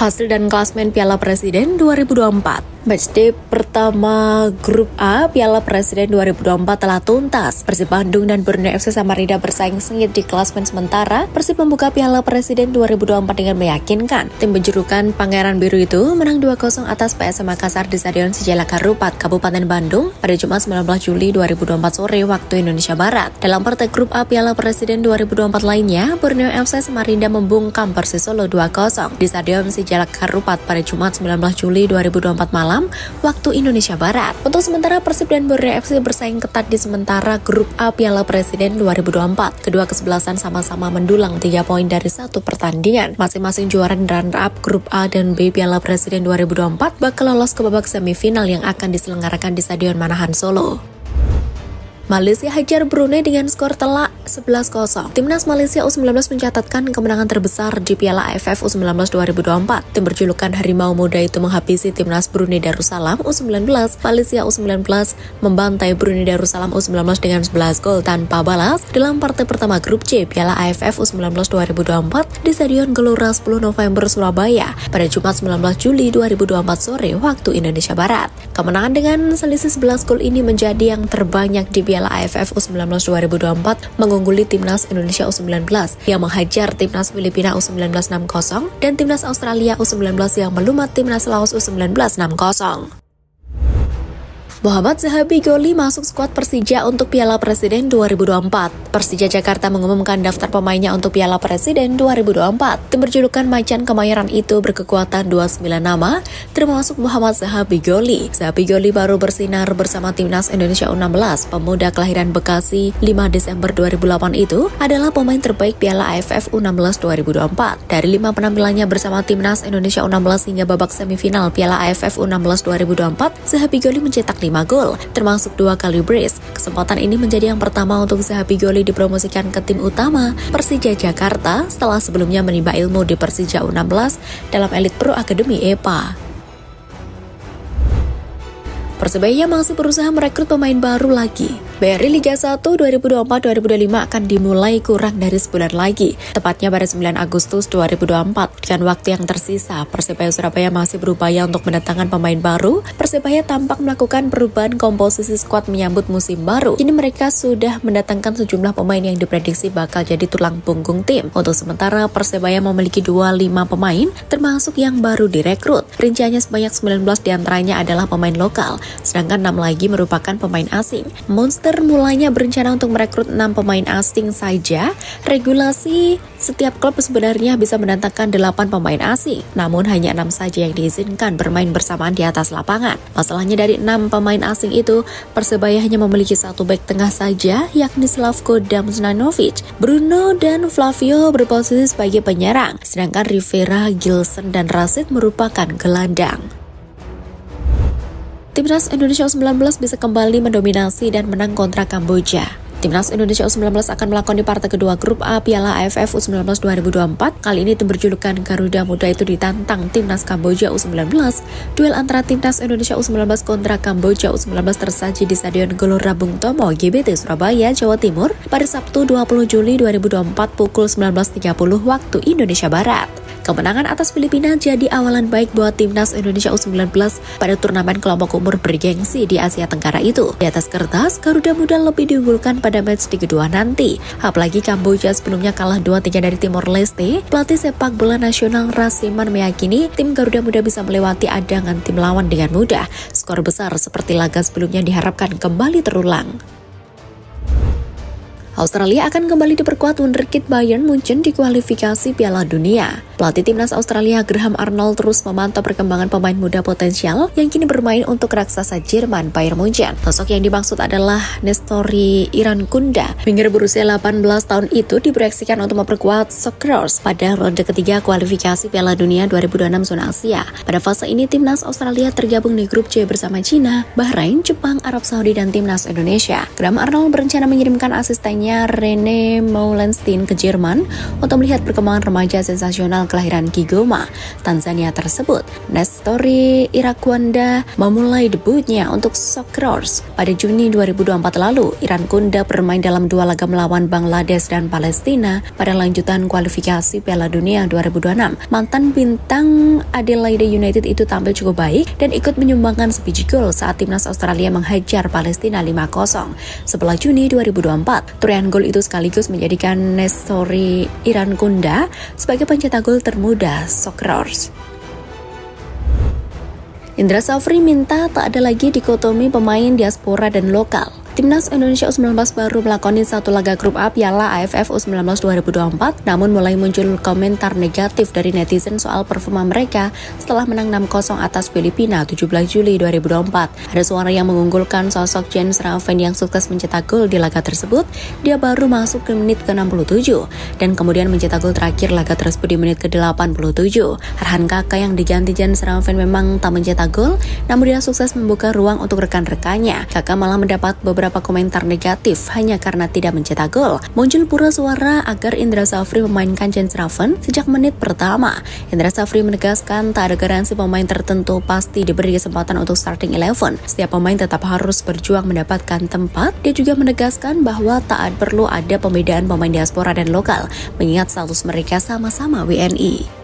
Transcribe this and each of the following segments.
Hasil dan klasmen Piala Presiden 2024. Matchday pertama Grup A Piala Presiden 2024 telah tuntas. Persib Bandung dan Borneo FC Samarinda bersaing sengit di klasmen sementara. Persib membuka Piala Presiden 2024 dengan meyakinkan. Tim berjulukan Pangeran Biru itu menang 2-0 atas PSM Makassar di Stadion Sijalak Harupat, Kabupaten Bandung pada Jumat 19 Juli 2024 sore waktu Indonesia Barat. Dalam partai Grup A Piala Presiden 2024 lainnya, Borneo FC Samarinda membungkam Persis Solo 2-0 di Stadion Sijalak Harupat pada Jumat 19 Juli 2024 malam waktu Indonesia Barat. Untuk sementara Persib dan Borneo FC bersaing ketat di sementara Grup A Piala Presiden 2024. Kedua kesebelasan sama-sama mendulang 3 poin dari 1 pertandingan. Masing-masing juara dan runner-up Grup A dan B Piala Presiden 2024 bakal lolos ke babak semifinal yang akan diselenggarakan di Stadion Manahan Solo. Malaysia hajar Brunei dengan skor telak 11-0. Timnas Malaysia U19 mencatatkan kemenangan terbesar di Piala AFF U19 2024. Tim berjulukan Harimau Muda itu menghabisi Timnas Brunei Darussalam U19. Malaysia U19 membantai Brunei Darussalam U19 dengan 11 gol tanpa balas dalam partai pertama Grup C Piala AFF U19 2024 di Stadion Gelora 10 November Surabaya pada Jumat 19 Juli 2024 sore waktu Indonesia Barat. Kemenangan dengan selisih 11 gol ini menjadi yang terbanyak di Piala AFF U19 2024, mengungguli Timnas Indonesia U19 yang menghajar Timnas Filipina U19 6-0 dan Timnas Australia U19 yang melumat Timnas Laos U19 6-0. Muhammad Zahabi Goli masuk skuad Persija untuk Piala Presiden 2024. Persija Jakarta mengumumkan daftar pemainnya untuk Piala Presiden 2024. Tim berjulukan Macan Kemayoran itu berkekuatan 29 nama, termasuk Muhammad Zahabi Goli. Zahabi Goli baru bersinar bersama Timnas Indonesia U16. Pemuda kelahiran Bekasi 5 Desember 2008 itu adalah pemain terbaik Piala AFF U16 2024. Dari 5 penampilannya bersama Timnas Indonesia U16 hingga babak semifinal Piala AFF U16 2024, Zahabi Goli mencetak 5 gol, termasuk 2 kali brace. Kesempatan ini menjadi yang pertama untuk Zahabi Goli dipromosikan ke tim utama Persija Jakarta setelah sebelumnya menimba ilmu di Persija U16 dalam Elite Pro Academy EPA. Persebaya masih berusaha merekrut pemain baru lagi. BRI Liga 1 2024-2025 akan dimulai kurang dari sebulan lagi, tepatnya pada 9 Agustus 2024. Dengan waktu yang tersisa, Persebaya Surabaya masih berupaya untuk mendatangkan pemain baru. Persebaya tampak melakukan perubahan komposisi skuad menyambut musim baru. Kini mereka sudah mendatangkan sejumlah pemain yang diprediksi bakal jadi tulang punggung tim. Untuk sementara, Persebaya memiliki 25 pemain, termasuk yang baru direkrut. Rinciannya sebanyak 19 diantaranya adalah pemain lokal, sedangkan 6 lagi merupakan pemain asing. Monster mulanya berencana untuk merekrut 6 pemain asing saja. Regulasi setiap klub sebenarnya bisa mendatangkan 8 pemain asing, namun hanya 6 saja yang diizinkan bermain bersamaan di atas lapangan. Masalahnya dari 6 pemain asing itu, Persebaya hanya memiliki 1 bek tengah saja, yakni Slavko Damjanovic. Bruno dan Flavio berposisi sebagai penyerang, sedangkan Rivera, Gilson, dan Rashid merupakan gelandang. Timnas Indonesia U19 bisa kembali mendominasi dan menang kontra Kamboja. Timnas Indonesia U19 akan melakoni partai kedua Grup A Piala AFF U19 2024. Kali ini tim berjulukan Garuda Muda itu ditantang Timnas Kamboja U19. Duel antara Timnas Indonesia U19 kontra Kamboja U19 tersaji di Stadion Gelora Bung Tomo, GBT, Surabaya, Jawa Timur pada Sabtu 20 Juli 2024 pukul 19.30 waktu Indonesia Barat. Kemenangan atas Filipina jadi awalan baik buat Timnas Indonesia U19 pada turnamen kelompok umur bergengsi di Asia Tenggara itu. Di atas kertas, Garuda Muda lebih diunggulkan pada match di kedua nanti. Apalagi Kamboja sebelumnya kalah 2-3 dari Timor Leste. Pelatih sepak bola nasional Rasiman meyakini tim Garuda Muda bisa melewati adangan tim lawan dengan mudah. Skor besar seperti laga sebelumnya diharapkan kembali terulang. Australia akan kembali diperkuat wunderkid Bayern Munchen di kualifikasi Piala Dunia. Pelatih timnas Australia Graham Arnold terus memantau perkembangan pemain muda potensial yang kini bermain untuk raksasa Jerman Bayern Munchen. Sosok yang dimaksud adalah Nestori Irankunda. Winger berusia 18 tahun itu diproyeksikan untuk memperkuat Socceroos pada ronde ketiga kualifikasi Piala Dunia 2026 zona Asia. Pada fase ini timnas Australia tergabung di grup C bersama Cina, Bahrain, Jepang, Arab Saudi, dan timnas Indonesia. Graham Arnold berencana mengirimkan asistennya rekannya Rene Meulenstein ke Jerman untuk melihat perkembangan remaja sensasional kelahiran Kigoma, Tanzania tersebut. Nestori Irakwanda memulai debutnya untuk Socceroos pada Juni 2024 lalu. Irankunda bermain dalam 2 laga melawan Bangladesh dan Palestina pada lanjutan kualifikasi Piala Dunia 2026. Mantan bintang Adelaide United itu tampil cukup baik dan ikut menyumbangkan sebiji gol saat timnas Australia menghajar Palestina 5-0. Setelah Juni 2024, torehan gol itu sekaligus menjadikan Nestori Irankunda sebagai pencetak gol termuda Socceroos. Indra Safri minta tak ada lagi dikotomi pemain diaspora dan lokal. Timnas Indonesia U19 baru melakoni 1 laga grup A Piala AFF U19 2024, namun mulai muncul komentar negatif dari netizen soal performa mereka setelah menang 6-0 atas Filipina 17 Juli 2024. Ada suara yang mengunggulkan sosok Jens Raven yang sukses mencetak gol di laga tersebut. Dia baru masuk ke menit ke-67 dan kemudian mencetak gol terakhir laga tersebut di menit ke-87. Arhan Kakak yang diganti Jens Raven memang tak mencetak gol, namun dia sukses membuka ruang untuk rekan-rekannya. Kakak malah mendapat beberapa komentar negatif hanya karena tidak mencetak gol. Muncul pula suara agar Indra Safri memainkan Jens Raven sejak menit pertama. Indra Safri menegaskan tak ada garansi pemain tertentu pasti diberi kesempatan untuk starting 11. Setiap pemain tetap harus berjuang mendapatkan tempat. Dia juga menegaskan bahwa tak perlu ada pembedaan pemain diaspora dan lokal, mengingat status mereka sama-sama WNI.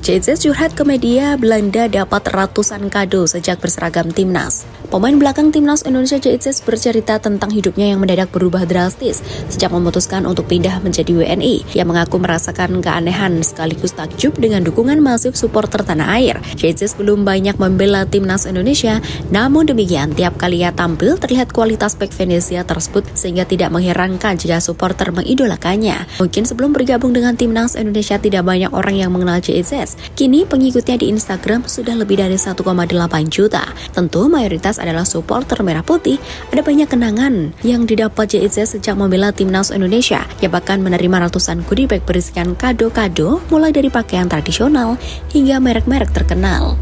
JZ curhat ke media, Belanda dapat ratusan kado sejak berseragam timnas. Pemain belakang timnas Indonesia JZ bercerita tentang hidupnya yang mendadak berubah drastis sejak memutuskan untuk pindah menjadi WNI. Ia mengaku merasakan keanehan sekaligus takjub dengan dukungan masif supporter tanah air. JZ belum banyak membela timnas Indonesia, namun demikian tiap kali ia tampil terlihat kualitas bek Venezia tersebut sehingga tidak mengherankan jika supporter mengidolakannya. Mungkin sebelum bergabung dengan timnas Indonesia tidak banyak orang yang mengenal JZ. Kini pengikutnya di Instagram sudah lebih dari 1,8 juta. Tentu mayoritas adalah supporter merah putih. Ada banyak kenangan yang didapat JZ sejak membela timnas Indonesia. Ia bahkan menerima ratusan goodie bag berisikan kado-kado mulai dari pakaian tradisional hingga merek-merek terkenal.